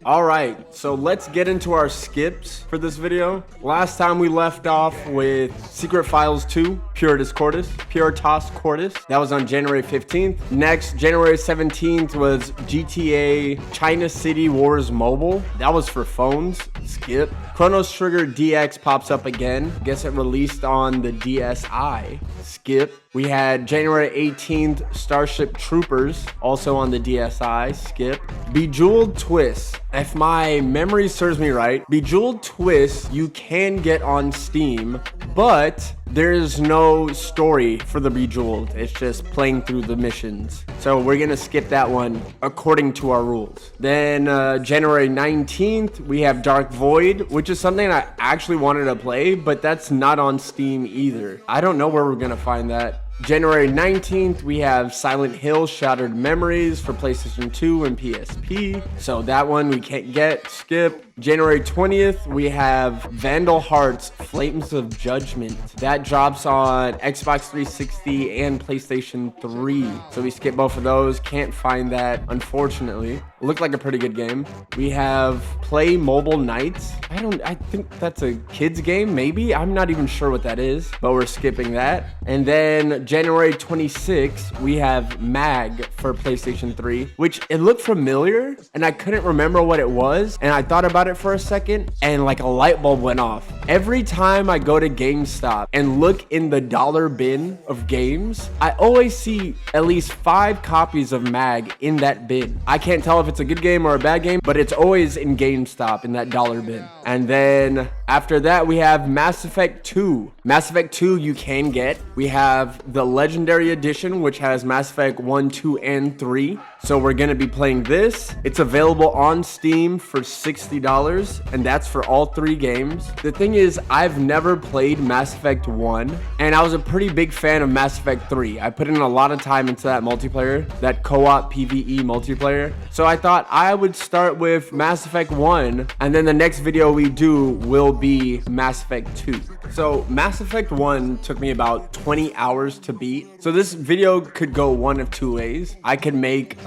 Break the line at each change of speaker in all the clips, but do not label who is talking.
All right, so let's get into our skips for this video. Last time we left off with Secret Files 2, Puritas Cordis. That was on January 15th. Next, January 17th was GTA China City Wars Mobile. That was for phones. Skip. Chronos Trigger DX pops up again. Guess it released on the DSi. Skip. We had January 18th, Starship Troopers, also on the DSi. Skip. Bejeweled Twist. If my memory serves me right, Bejeweled Twist you can get on Steam, but there is no story for the Bejeweled. It's just playing through the missions. So we're gonna skip that one according to our rules. Then January 19th, we have Dark Void, which is something I actually wanted to play, but that's not on Steam either. I don't know where we're gonna find that. January 19th, we have Silent Hill Shattered Memories for PlayStation 2 and PSP. So that one we can't get. Skip. January 20th, we have Vandal Hearts Flames of Judgment. That drops on Xbox 360 and PlayStation 3. So we skip both of those. Can't find that, unfortunately. Looked like a pretty good game. We have Play Mobile Nights. I think that's a kid's game, maybe? I'm not even sure what that is, but we're skipping that. And then January 26th, we have Mag for PlayStation 3, which it looked familiar, and I couldn't remember what it was, and I thought about it for a second, and like a light bulb went off. Every time I go to GameStop and look in the dollar bin of games, I always see at least 5 copies of Mag in that bin. I can't tell if it's a good game or a bad game, but it's always in GameStop in that dollar bin. And then after that, we have Mass Effect 2. Mass Effect 2 you can get. We have the Legendary Edition, which has Mass Effect 1, 2, and 3. So we're going to be playing this. It's available on Steam for $60, and that's for all 3 games. The thing is, I've never played Mass Effect 1, and I was a pretty big fan of Mass Effect 3. I put in a lot of time into that multiplayer, that co-op PvE multiplayer. So I thought I would start with Mass Effect 1, and then the next video we do will be Mass Effect 2. So Mass Effect 1 took me about 20 hours to beat. So this video could go one of 2 ways. I could make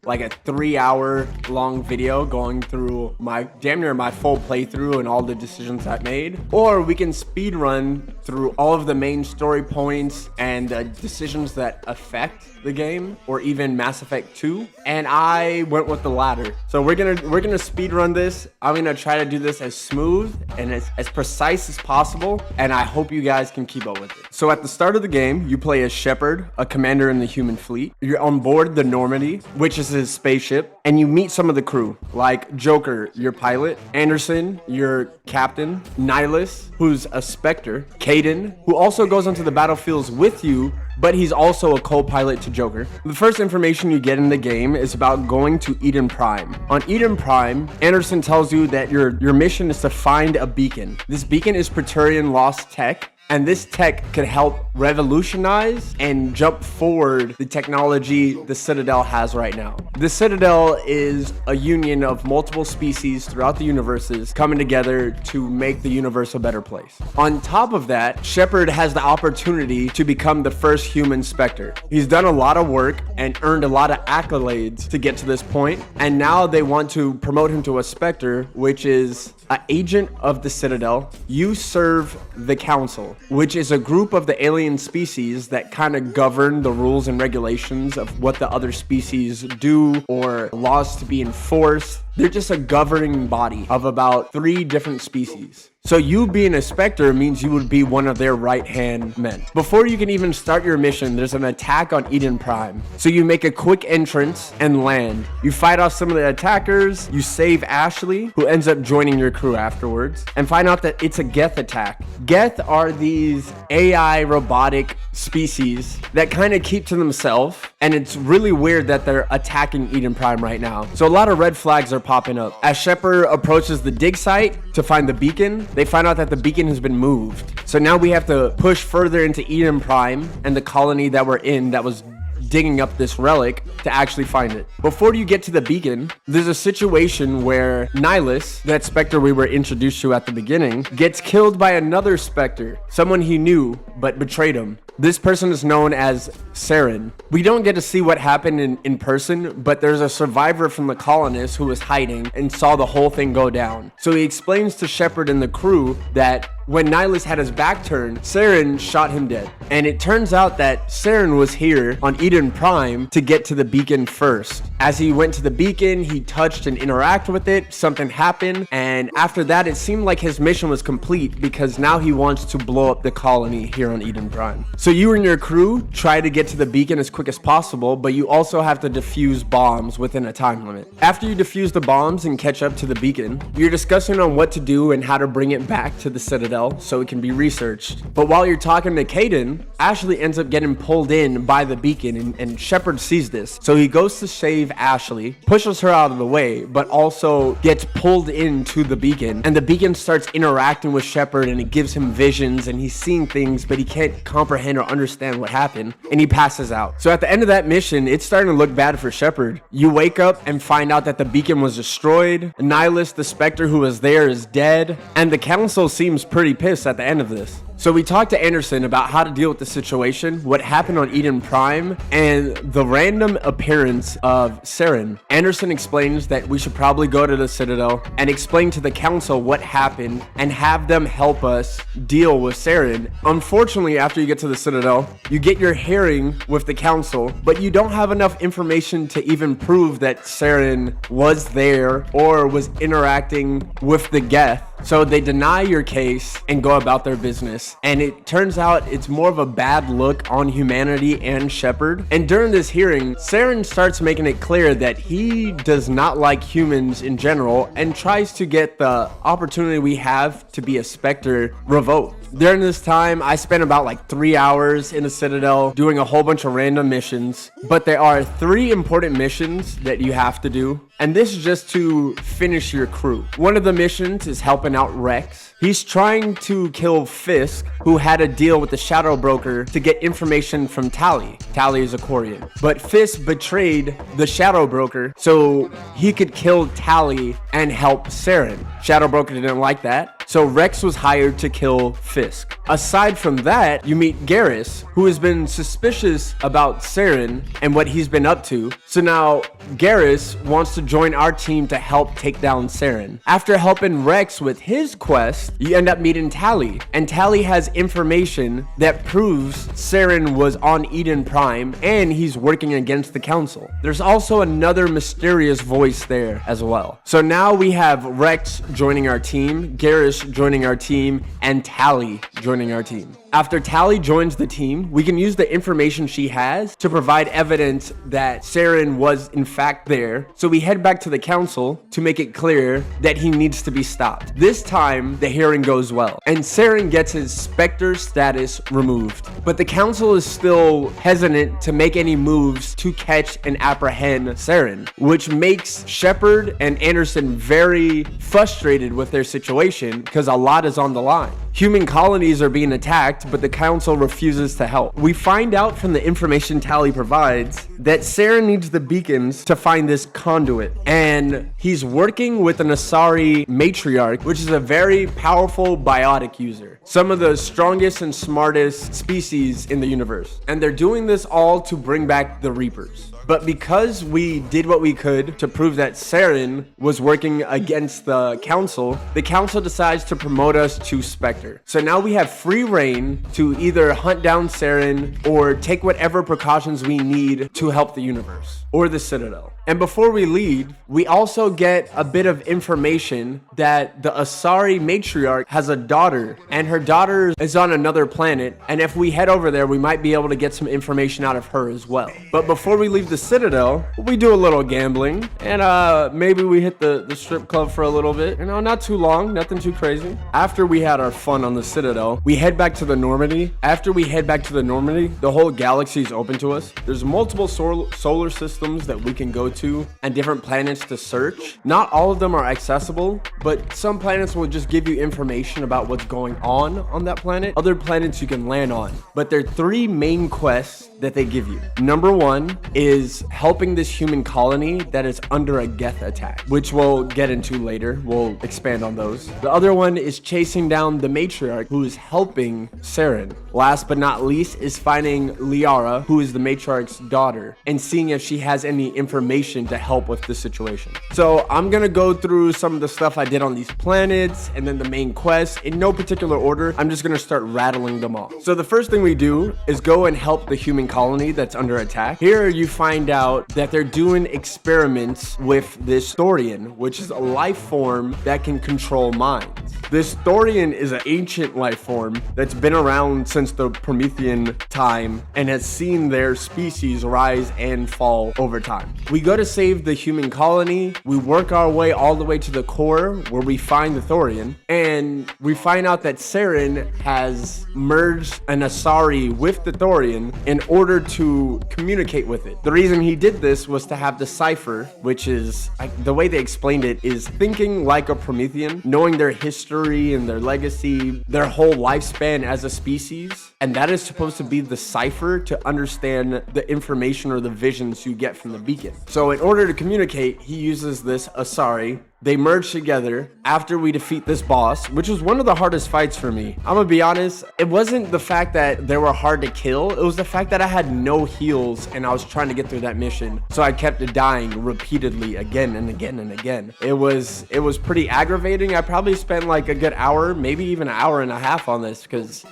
like a 3-hour long video going through my damn near my full playthrough and all the decisions I made, or we can speed run through all of the main story points and decisions that affect the game, or even Mass Effect 2, and I went with the latter. So we're gonna speed run this. I'm gonna try to do this as smooth and as precise as possible, and I hope you guys can keep up with it. So at the start of the game, you play as Shepard, a commander in the human fleet. You're on board the Normandy, which is his spaceship, and you meet some of the crew, like Joker, your pilot, Anderson, your captain, Nihilus, who's a Spectre, Kaidan, who also goes onto the battlefields with you, but he's also a co-pilot to Joker. The first information you get in the game is about going to Eden Prime. On Eden Prime, Anderson tells you that your mission is to find a beacon. This beacon is Praetorian Lost Tech, and this tech could help revolutionize and jump forward the technology the Citadel has right now. The Citadel is a union of multiple species throughout the universes coming together to make the universe a better place. On top of that, Shepard has the opportunity to become the first human Spectre. He's done a lot of work and earned a lot of accolades to get to this point, and now they want to promote him to a Spectre, which is an agent of the Citadel. You serve the Council, which is a group of the alien species that kind of govern the rules and regulations of what the other species do or laws to be enforced. They're just a governing body of about 3 different species. So you being a Spectre means you would be one of their right-hand men. Before you can even start your mission, there's an attack on Eden Prime. So you make a quick entrance and land. You fight off some of the attackers, you save Ashley, who ends up joining your crew afterwards, and find out that it's a Geth attack. Geth are these AI robotic species that kind of keep to themselves, and it's really weird that they're attacking Eden Prime right now. So a lot of red flags are popping up. As Shepard approaches the dig site to find the beacon, they find out that the beacon has been moved. So now we have to push further into Eden Prime and the colony that we're in that was digging up this relic to actually find it. Before you get to the beacon, there's a situation where Nihilus, that Spectre we were introduced to at the beginning, gets killed by another Spectre, someone he knew but betrayed him. This person is known as Saren. We don't get to see what happened in person, but there's a survivor from the colonists who was hiding and saw the whole thing go down. So he explains to Shepard and the crew that when Nihilus had his back turned, Saren shot him dead. And it turns out that Saren was here on Eden Prime to get to the beacon first. As he went to the beacon, he touched and interacted with it, something happened, and after that it seemed like his mission was complete because now he wants to blow up the colony here on Eden Prime. So you and your crew try to get to the beacon as quick as possible, but you also have to defuse bombs within a time limit. After you defuse the bombs and catch up to the beacon, you're discussing on what to do and how to bring it back to the Citadel so it can be researched. But while you're talking to Kaidan, Ashley ends up getting pulled in by the beacon, and Shepard sees this. So he goes to save Ashley, pushes her out of the way, but also gets pulled into the beacon, and the beacon starts interacting with Shepard, and it gives him visions, and he's seeing things, but he can't comprehend or understand what happened, and he passes out. So at the end of that mission, it's starting to look bad for Shepard. You wake up and find out that the beacon was destroyed, Nihilus, the Spectre who was there, is dead, and the Council seems pretty pissed at the end of this. So we talked to Anderson about how to deal with the situation, what happened on Eden Prime, and the random appearance of Saren. Anderson explains that we should probably go to the Citadel and explain to the Council what happened and have them help us deal with Saren. Unfortunately, after you get to the Citadel, you get your hearing with the Council, but you don't have enough information to even prove that Saren was there or was interacting with the Geth. So they deny your case and go about their business. And it turns out it's more of a bad look on humanity and Shepard. And during this hearing, Saren starts making it clear that he does not like humans in general and tries to get the opportunity we have to be a Spectre revoked. During this time, I spent about like 3 hours in the Citadel doing a whole bunch of random missions, but there are 3 important missions that you have to do, and this is just to finish your crew. One of the missions is helping out Rex. He's trying to kill Fisk, who had a deal with the Shadow Broker to get information from Tali. Tali is a Quarian. But Fisk betrayed the Shadow Broker so he could kill Tali and help Saren. Shadow Broker didn't like that, so Rex was hired to kill Fisk. Aside from that, you meet Garrus, who has been suspicious about Saren and what he's been up to. So now Garrus wants to join our team to help take down Saren. After helping Rex with his quest, you end up meeting Tali, and Tali has information that proves Saren was on Eden Prime and he's working against the Council. There's also another mysterious voice there as well. So now we have Rex joining our team, Garrus joining our team, and Tali joining our team. After Tali joins the team, we can use the information she has to provide evidence that Saren was in fact there. So we head back to the Council to make it clear that he needs to be stopped. This time, the hearing goes well, and Saren gets his Spectre status removed. But the Council is still hesitant to make any moves to catch and apprehend Saren, which makes Shepard and Anderson very frustrated with their situation because a lot is on the line. Human colonies are being attacked, but the Council refuses to help. We find out from the information Tali provides that Saren needs the beacons to find this conduit, and he's working with an Asari matriarch, which is a very powerful biotic user, some of the strongest and smartest species in the universe, and they're doing this all to bring back the Reapers. But because we did what we could to prove that Saren was working against the Council decides to promote us to Spectre. So now we have free reign to either hunt down Saren or take whatever precautions we need to help the universe or the Citadel. And before we leave, we also get a bit of information that the Asari matriarch has a daughter, and her daughter is on another planet, and if we head over there, we might be able to get some information out of her as well. But before we leave the Citadel, we do a little gambling, and maybe we hit the strip club for a little bit. You know, not too long, nothing too crazy. After we had our fun on the Citadel, we head back to the Normandy. After we head back to the Normandy, the whole galaxy is open to us. There's multiple solar systems that we can go to and different planets to search. Not all of them are accessible, but some planets will just give you information about what's going on that planet. Other planets you can land on. But there are 3 main quests that they give you. Number 1 is helping this human colony that is under a Geth attack, which we'll get into later. We'll expand on those. The other one is chasing down the matriarch who is helping Saren. last but not least is finding Liara, who is the matriarch's daughter, and seeing if she has any information to help with the situation. So I'm gonna go through some of the stuff I did on these planets and then the main quest in no particular order. I'm just gonna start rattling them off. So the first thing we do is go and help the human colony that's under attack. Here you find out that they're doing experiments with this Thorian, which is a life form that can control minds. This Thorian is an ancient life form that's been around since the Promethean time and has seen their species rise and fall over time. We go to save the human colony. We work our way all the way to the core where we find the Thorian, and we find out that Saren has merged an Asari with the Thorian in order to communicate with it. The reason he did this was to have the cipher, which is, the way they explained it is thinking like a Promethean, knowing their history and their legacy, their whole lifespan as a species. And that is supposed to be the cipher to understand the information or the visions you get from the beacon. So in order to communicate, he uses this Asari. They merge together after we defeat this boss, which was one of the hardest fights for me. I'm gonna be honest, it wasn't the fact that they were hard to kill, it was the fact that I had no heals and I was trying to get through that mission. So I kept dying repeatedly again and again and again. It was pretty aggravating. I probably spent like a good hour, maybe even an hour and a half on this because,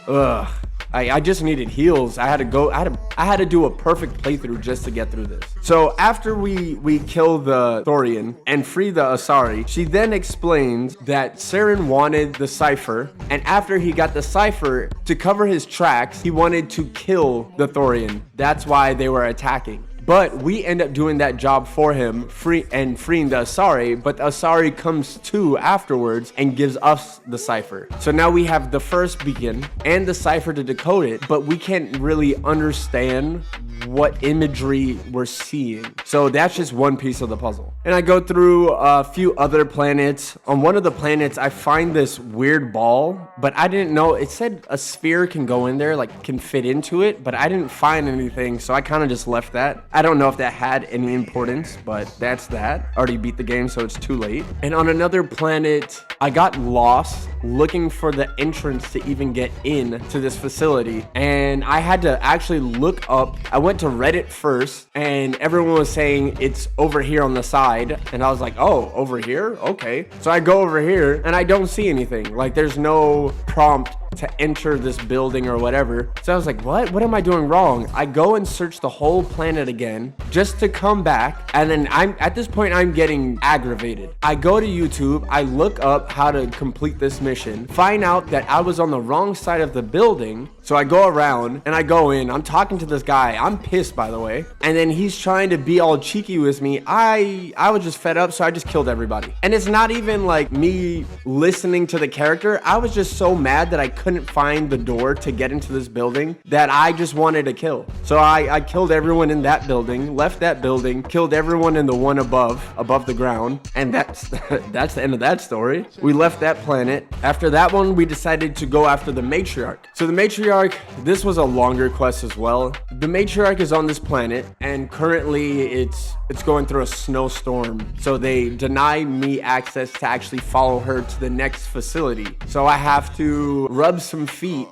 I just needed heals. I had to do a perfect playthrough just to get through this. So after we kill the Thorian and free the Asari, she then explains that Saren wanted the cipher, and after he got the cipher, to cover his tracks, he wanted to kill the Thorian. That's why they were attacking. But we end up doing that job for him, freeing the Asari, but the Asari comes to afterwards and gives us the cipher. So now we have the first beacon and the cipher to decode it, but we can't really understand what imagery we're seeing. So that's just one piece of the puzzle. And I go through a few other planets. On one of the planets, I find this weird ball, but I didn't know, it said a sphere can go in there, like can fit into it, but I didn't find anything, so I kind of just left that. I don't know if that had any importance, but that's that. Already beat the game, so it's too late. And on another planet, I got lost looking for the entrance to even get in to this facility, and I had to actually look up. I went to Reddit first, and everyone was saying it's over here on the side, and I was like, oh, over here? Okay. So I go over here, and I don't see anything. Like, there's no prompt to enter this building or whatever. So I was like, what am I doing wrong? I go and search the whole planet again just to come back, and then at this point I'm getting aggravated. I go to YouTube, I look up how to complete this mission, find out that I was on the wrong side of the building. So I go around and I go in, I'm talking to this guy, I'm pissed by the way, and then he's trying to be all cheeky with me. I was just fed up, so I just killed everybody. And it's not even like me listening to the character. I was just so mad that I couldn't find the door to get into this building that I just wanted to kill. So I killed everyone in that building, left that building, killed everyone in the one above the ground, and that's the end of that story. We left that planet. After that one, we decided to go after the matriarch. So the matriarch, this was a longer quest as well. The matriarch is on this planet, and currently it's going through a snowstorm. So they deny me access to actually follow her to the next facility. So I have to rub some feet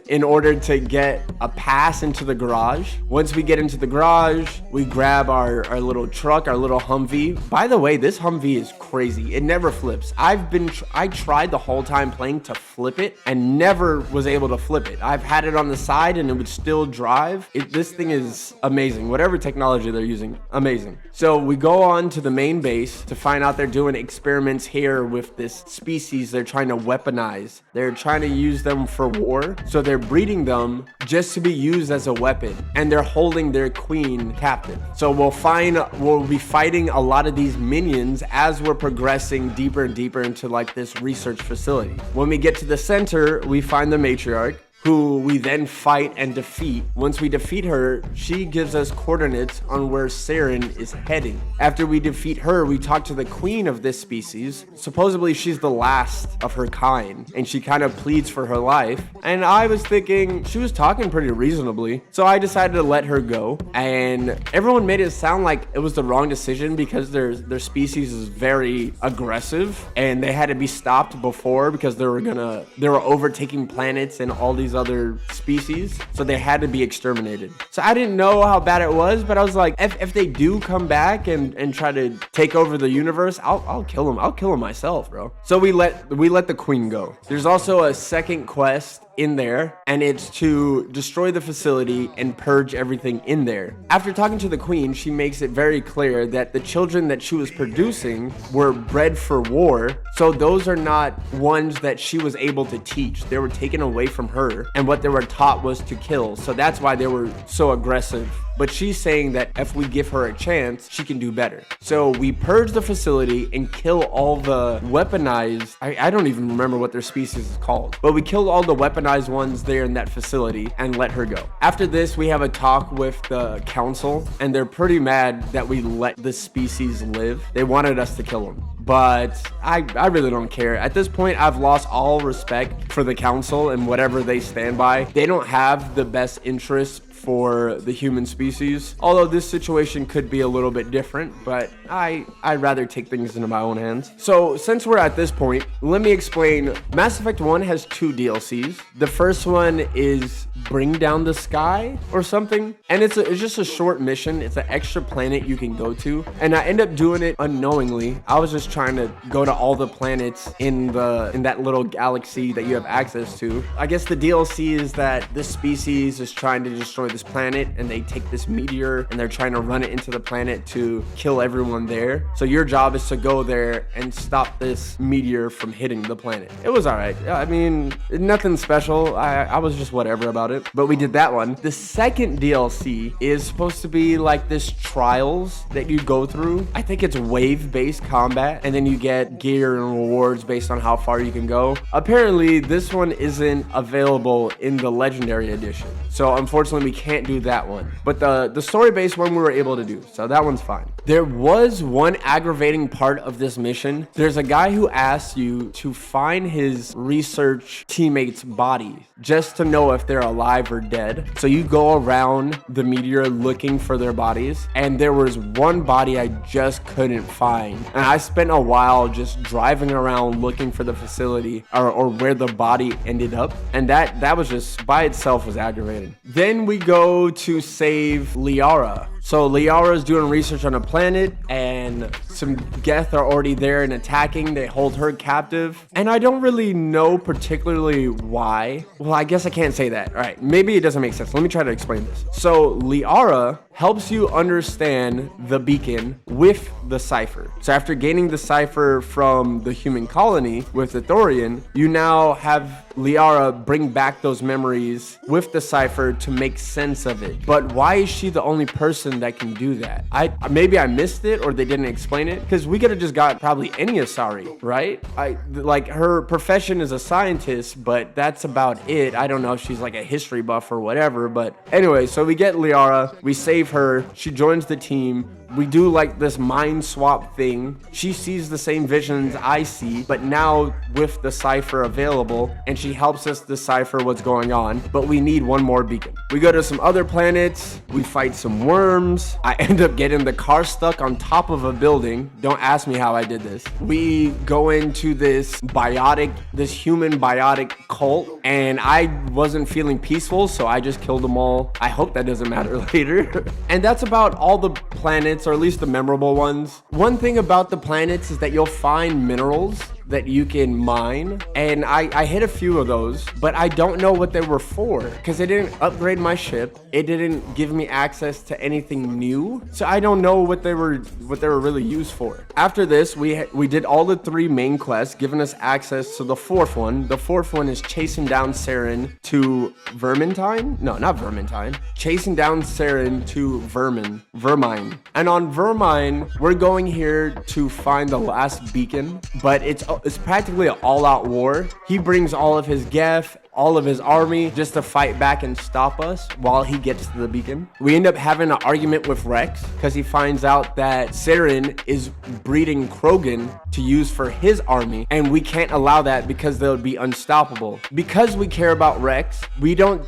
in order to get a pass into the garage. Once we get into the garage, we grab our little truck, our little Humvee. By the way, this Humvee is crazy. It never flips. I tried the whole time playing to flip it and never was able to flip it. I've had it on the side and it would still drive. This thing is amazing. Whatever technology they're using, amazing. So we go on to the main base to find out they're doing experiments here with this species they're trying to weaponize. They're trying to use them for war. So they're breeding them just to be used as a weapon, and they're holding their queen captive. So we'll be fighting a lot of these minions as we're progressing deeper and deeper into like this research facility. When we get to the center, we find the matriarch, who we then fight and defeat. Once we defeat her, she gives us coordinates on where Saren is heading. After we defeat her, we talk to the queen of this species. Supposedly she's the last of her kind, and she kind of pleads for her life. And I was thinking she was talking pretty reasonably, so I decided to let her go. And everyone made it sound like it was the wrong decision because their species is very aggressive, and they had to be stopped before because they were overtaking planets and all these these other species, so they had to be exterminated. So I didn't know how bad it was, but I was like, if they do come back and try to take over the universe, I'll kill them. I'll kill them myself, bro. So we let the queen go. There's also a second quest in there, and it's to destroy the facility and purge everything in there. After talking to the queen, she makes it very clear that the children that she was producing were bred for war, so those are not ones that she was able to teach. They were taken away from her, and what they were taught was to kill, so that's why they were so aggressive. But she's saying that if we give her a chance, she can do better. So we purge the facility and kill all the weaponized, I don't even remember what their species is called, but we killed all the weaponized ones there in that facility and let her go. After this, we have a talk with the council, and they're pretty mad that we let this species live. They wanted us to kill them, but I really don't care. At this point, I've lost all respect for the council and whatever they stand by. They don't have the best interests for the human species, although this situation could be a little bit different, but I'd rather take things into my own hands. So since we're at this point, let me explain. Mass Effect 1 has 2 DLCs. The first one is Bring Down the Sky or something, and it's just a short mission. It's an extra planet you can go to, and I end up doing it unknowingly. I was just trying to go to all the planets in that little galaxy that you have access to. I guess the DLC is that this species is trying to destroy this planet, and they take this meteor and they're trying to run it into the planet to kill everyone there. So your job is to go there and stop this meteor from hitting the planet. It was all right. I mean, nothing special. I was just whatever about it, but we did that one. The second DLC is supposed to be like this trials that you go through. I think it's wave-based combat, and then you get gear and rewards based on how far you can go. Apparently, this one isn't available in the Legendary Edition, so unfortunately we can't do that one, but the story-based one we were able to do, so that one's fine. There was one aggravating part of this mission. There's a guy who asks you to find his research teammates' bodies just to know if they're alive or dead. So you go around the meteor looking for their bodies, and there was one body I just couldn't find, and I spent a while just driving around looking for the facility or where the body ended up, and that was just by itself was aggravating. Then we go to save Liara. So Liara is doing research on a planet, and some Geth are already there and attacking. They hold her captive, and I don't really know particularly why. Well, I guess I can't say that. All right, maybe it doesn't make sense. Let me try to explain this. So Liara helps you understand the beacon with the cipher. So after gaining the cipher from the human colony with the Thorian, you now have Liara bring back those memories with the cipher to make sense of it. But why is she the only person that can do that? Maybe I missed it or they didn't explain it, because we could have just got probably any Asari, right? Like her profession is a scientist, but that's about it. I don't know if she's like a history buff or whatever, but anyway, so we get Liara, we save her, she joins the team. We do like this mind swap thing. She sees the same visions I see, but now with the cipher available, and she helps us decipher what's going on, but we need one more beacon. We go to some other planets, we fight some worms. I end up getting the car stuck on top of a building. Don't ask me how I did this. We go into this human biotic cult, and I wasn't feeling peaceful, so I just killed them all. I hope that doesn't matter later. And that's about all the planets, or at least the memorable ones. One thing about the planets is that you'll find minerals that you can mine, and I hit a few of those, but I don't know what they were for, because it didn't upgrade my ship. It didn't give me access to anything new, so I don't know what they were really used for. After this, we did all the 3 main quests, giving us access to the 4th one. The 4th one is chasing down Saren to Vermintide? No, not Vermintide. Chasing down Saren to Vermine. And on Vermine, we're going here to find the last beacon, but it's practically an all-out war. He brings all of his Geth, all of his army, just to fight back and stop us while he gets to the beacon. We end up having an argument with Rex because he finds out that Saren is breeding Krogan to use for his army, and we can't allow that because they'll be unstoppable. Because we care about Rex, we don't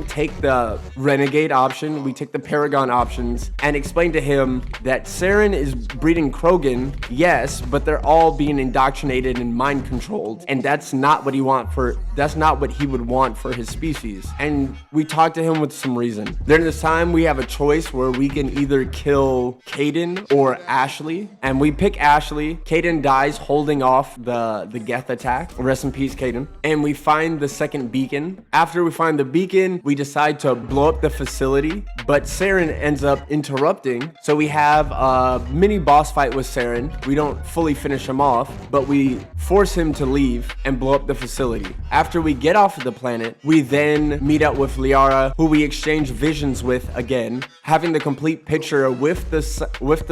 take the Renegade option, we take the Paragon options and explain to him that Saren is breeding Krogan, yes, but they're all being indoctrinated and mind controlled, and that's not what he would would want for his species. And we talk to him with some reason. During this time, we have a choice where we can either kill Caden or Ashley. And we pick Ashley. Caden dies holding off the Geth attack. Rest in peace, Caden. And we find the second beacon. After we find the beacon, we decide to blow up the facility. But Saren ends up interrupting. So we have a mini boss fight with Saren. We don't fully finish him off, but we force him to leave and blow up the facility. After we get off of the planet, we then meet up with Liara, who we exchange visions with again. Having the complete picture with the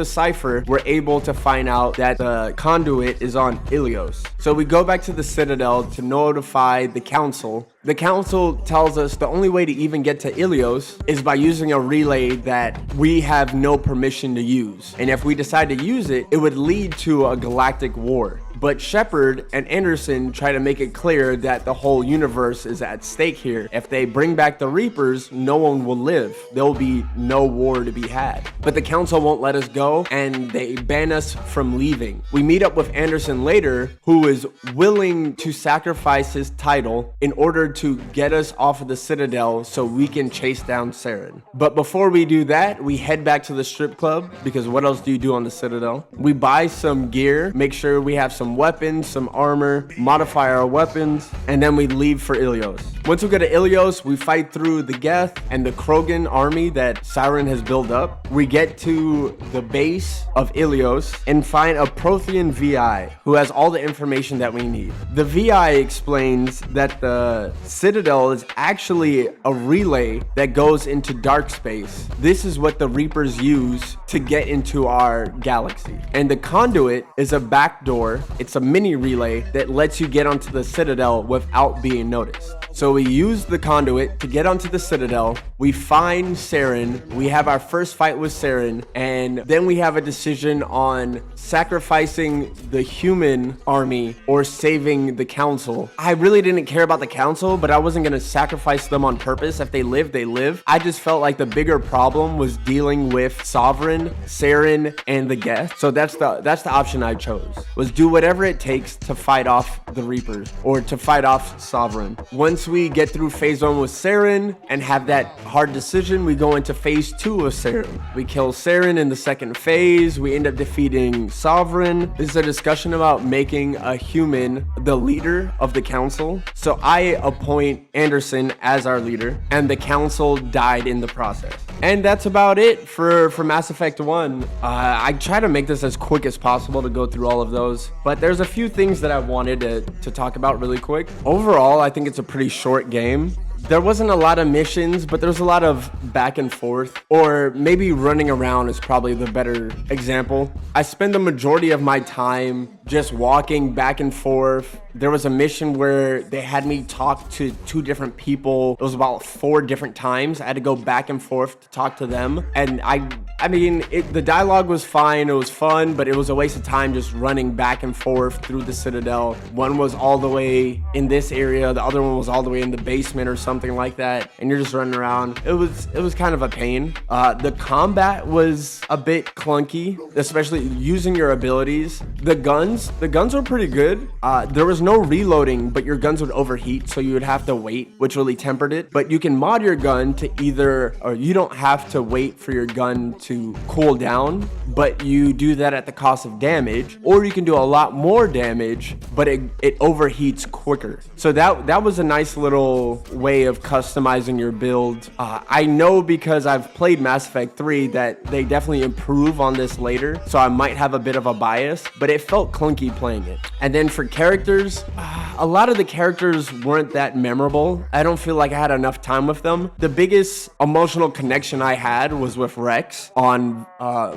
cipher, we're able to find out that the conduit is on Ilios. So we go back to the Citadel to notify the council. The council tells us the only way to even get to Ilios is by using a relay that we have no permission to use. And if we decide to use it, it would lead to a galactic war. But Shepard and Anderson try to make it clear that the whole universe is at stake here. If they bring back the Reapers, no one will live. There will be no war to be had. But the council won't let us go, and they ban us from leaving. We meet up with Anderson later, who is willing to sacrifice his title in order to get us off of the Citadel so we can chase down Saren. But before we do that, we head back to the strip club, because what else do you do on the Citadel? We buy some gear, make sure we have some weapons, some armor, modify our weapons, and then we leave for Ilios. Once we go to Ilios, we fight through the Geth and the Krogan army that Saren has built up. We get to the base of Ilios and find a Prothean VI who has all the information that we need. The VI explains that the Citadel is actually a relay that goes into dark space. This is what the Reapers use to get into our galaxy. And the conduit is a backdoor. It's a mini relay that lets you get onto the Citadel without being noticed. So we use the conduit to get onto the Citadel. We find Saren. We have our first fight with Saren. And then we have a decision on sacrificing the human army or saving the council. I really didn't care about the council, but I wasn't going to sacrifice them on purpose. If they live, they live. I just felt like the bigger problem was dealing with Sovereign, Saren, and the Geth. So that's the option I chose, was do whatever it takes to fight off the Reapers or to fight off Sovereign. Once we get through phase 1 with Saren and have that hard decision, we go into phase 2 of Saren. We kill Saren in the second phase. We end up defeating Sovereign. This is a discussion about making a human the leader of the council. So I appoint Anderson as our leader, and the council died in the process. And that's about it for Mass Effect 1. I try to make this as quick as possible to go through all of those, but there's a few things that I wanted to talk about really quick. Overall, I think it's a pretty short game. There wasn't a lot of missions, but there's a lot of back and forth, or maybe running around is probably the better example. I spend the majority of my time just walking back and forth. There was a mission where they had me talk to 2 different people. It was about 4 different times. I had to go back and forth to talk to them. And I mean, the dialogue was fine. It was fun, but it was a waste of time just running back and forth through the Citadel. One was all the way in this area. The other one was all the way in the basement or something like that. And you're just running around. It was kind of a pain. The combat was a bit clunky, especially using your abilities. The guns were pretty good. There was no reloading, but your guns would overheat, so you would have to wait, which really tempered it. But you can mod your gun to or you don't have to wait for your gun to cool down, but you do that at the cost of damage, or you can do a lot more damage, but it overheats quicker. So that was a nice little way of customizing your build. I know because I've played Mass Effect 3 that they definitely improve on this later, so I might have a bit of a bias, but it felt clunky playing it. And then for characters, a lot of the characters weren't that memorable. I don't feel like I had enough time with them. The biggest emotional connection I had was with Rex on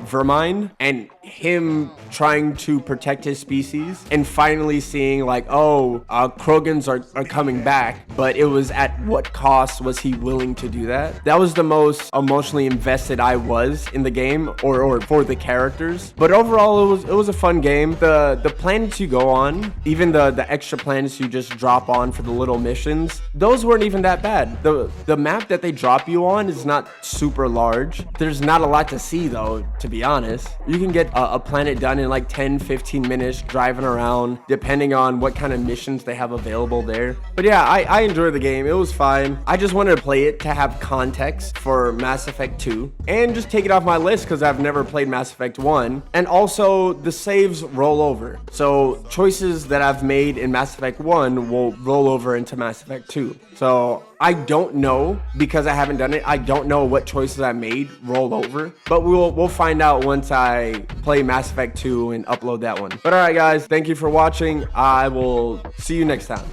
Vermine, and him trying to protect his species and finally seeing like, Krogans are coming back, but it was at what cost was he willing to do that? That was the most emotionally invested I was in the game, or for the characters. But overall, it was a fun game. The planets you go on, even the extra planets you just drop on for the little missions, those weren't even that bad. The map that they drop you on is not super large. There's not a lot to see though, to be honest. You can get a planet done in like 10-15 minutes driving around, depending on what kind of missions they have available there. But yeah, I enjoyed the game. It was fine. I just wanted to play it to have context for Mass Effect 2 and just take it off my list because I've never played Mass Effect 1. And also the saves roll over. So choices that I've made in Mass Effect 1 will roll over into Mass Effect 2. So I don't know, because I haven't done it. I don't know what choices I made roll over, but we'll find out once I play Mass Effect 2 and upload that one. But all right, guys, thank you for watching. I will see you next time.